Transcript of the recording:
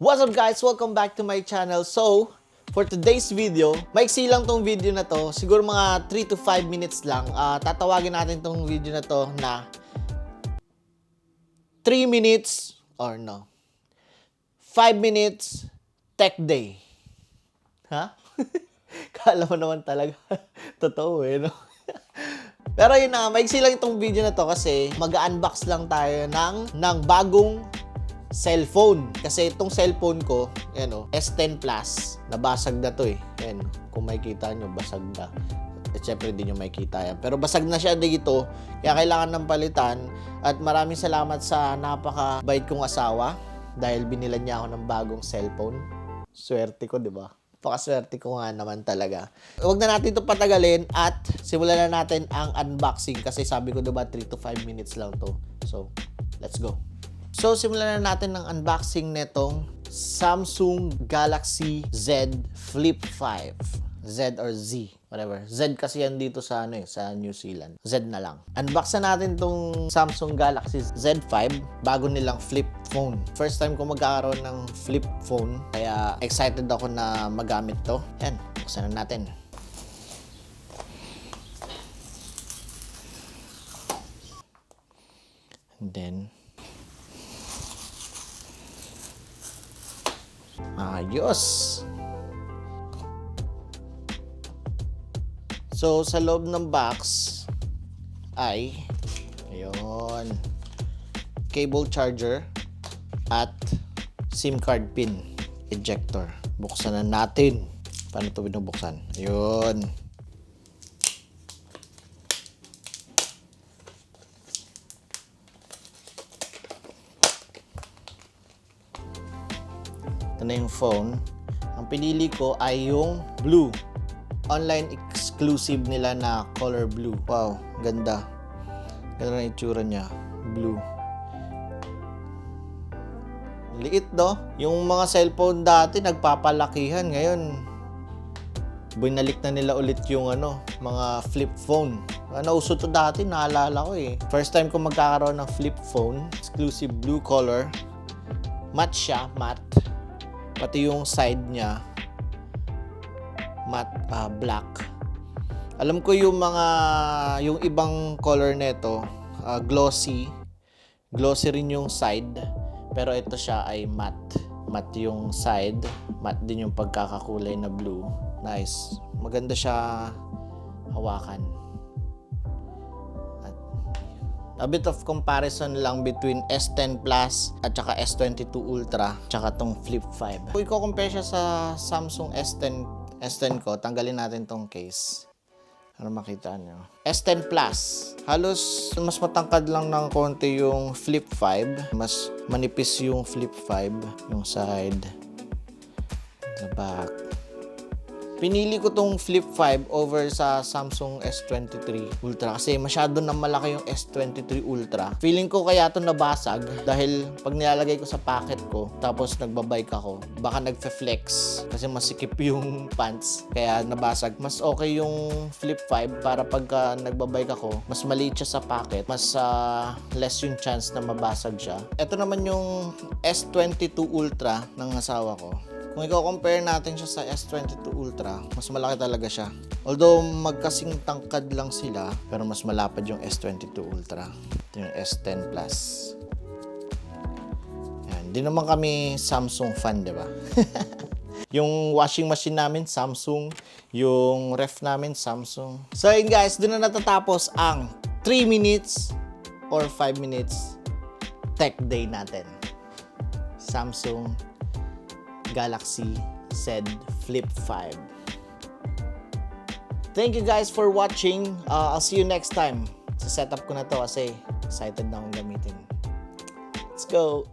What's up guys? Welcome back to my channel. So, for today's video, maiksi lang tong video na to. Siguro mga 3 to 5 minutes lang. Tatawagin natin tong video na to na 3 minutes or no 5 minutes tech day. Ha? Kala mo naman talaga. Totoo no? Pero yun na, maiksi lang itong video na to kasi mag-unbox lang tayo ng bagong cellphone. Kasi itong cellphone ko, yan o, S10 Plus, nabasag na to eh. Yan, kung makikita nyo, basag na. At syempre, hindi nyo makikita yan. Pero basag na siya dito, kaya kailangan ng palitan. At maraming salamat sa napakabait kong asawa dahil binilan niya ako ng bagong cellphone. Swerte ko, di ba? Pakaswerte ko nga naman talaga. Huwag na natin ito patagalin at simulan na natin ang unboxing kasi sabi ko diba 3 to 5 minutes lang to. So, let's go. So, simulan na natin ng unboxing netong Samsung Galaxy Z Flip 5. Z or Z, whatever. Z kasi yan dito sa sa New Zealand. Z na lang. Unbox na natin tong Samsung Galaxy Z5, bago nilang flip phone. First time ko magkakaroon ng flip phone, kaya excited ako na magamit to. Yan, buksan na natin. And then ayos. So, sa loob ng box ay ayun, cable charger at SIM card pin ejector. Buksan na natin. Paano ito binubuksan? Ayun. Ito na yung phone. Ang pinili ko ay yung blue. Online exclusive nila na color blue. Wow, ganda. Ganda na itsura niya. Blue. Liit no? Yung mga cellphone dati nagpapalakihan. Ngayon, binalik na nila ulit yung mga flip phone. Nauso to dati, naalala ko eh. First time ko magkakaroon ng flip phone. Exclusive blue color. Matte siya, matte. Pati yung side niya matte black. Alam ko yung ibang color nito glossy rin yung side, pero ito siya ay matte yung side, matte din yung pagkakakulay na blue. Nice, maganda siya hawakan. At a bit of comparison lang between S10 Plus at saka S22 Ultra tsaka tong Flip 5. Kung i-compare siya sa Samsung S10 ko, tanggalin natin tong case para makita nyo. S10 Plus, halos mas matangkad lang ng konti yung Flip 5. Mas manipis yung Flip 5, yung side, the back. Pinili ko tong Flip 5 over sa Samsung S23 Ultra kasi masyado na malaki yung S23 Ultra. Feeling ko kaya ito nabasag dahil pag nilalagay ko sa pocket ko tapos nagbabike ako, baka nagfe-flex kasi masikip yung pants kaya nabasag. Mas okay yung Flip 5 para pagka nagbabike ako, mas maliit siya sa pocket, mas less yung chance na mabasag siya. Ito naman yung S22 Ultra ng asawa ko. Kung i-compare natin siya sa S22 Ultra, mas malaki talaga siya. Although magkasing tangkad lang sila, pero mas malapad yung S22 Ultra. Ito yung S10 Plus. Yan. Di naman kami Samsung fan, di ba? Yung washing machine namin, Samsung. Yung ref namin, Samsung. So yun guys, doon na natatapos ang 3 minutes or 5 minutes tech day natin. Samsung Galaxy Z Flip 5. Thank you guys for watching. I'll see you next time. Sa setup ko na to kasi excited na akong gamitin. Let's go!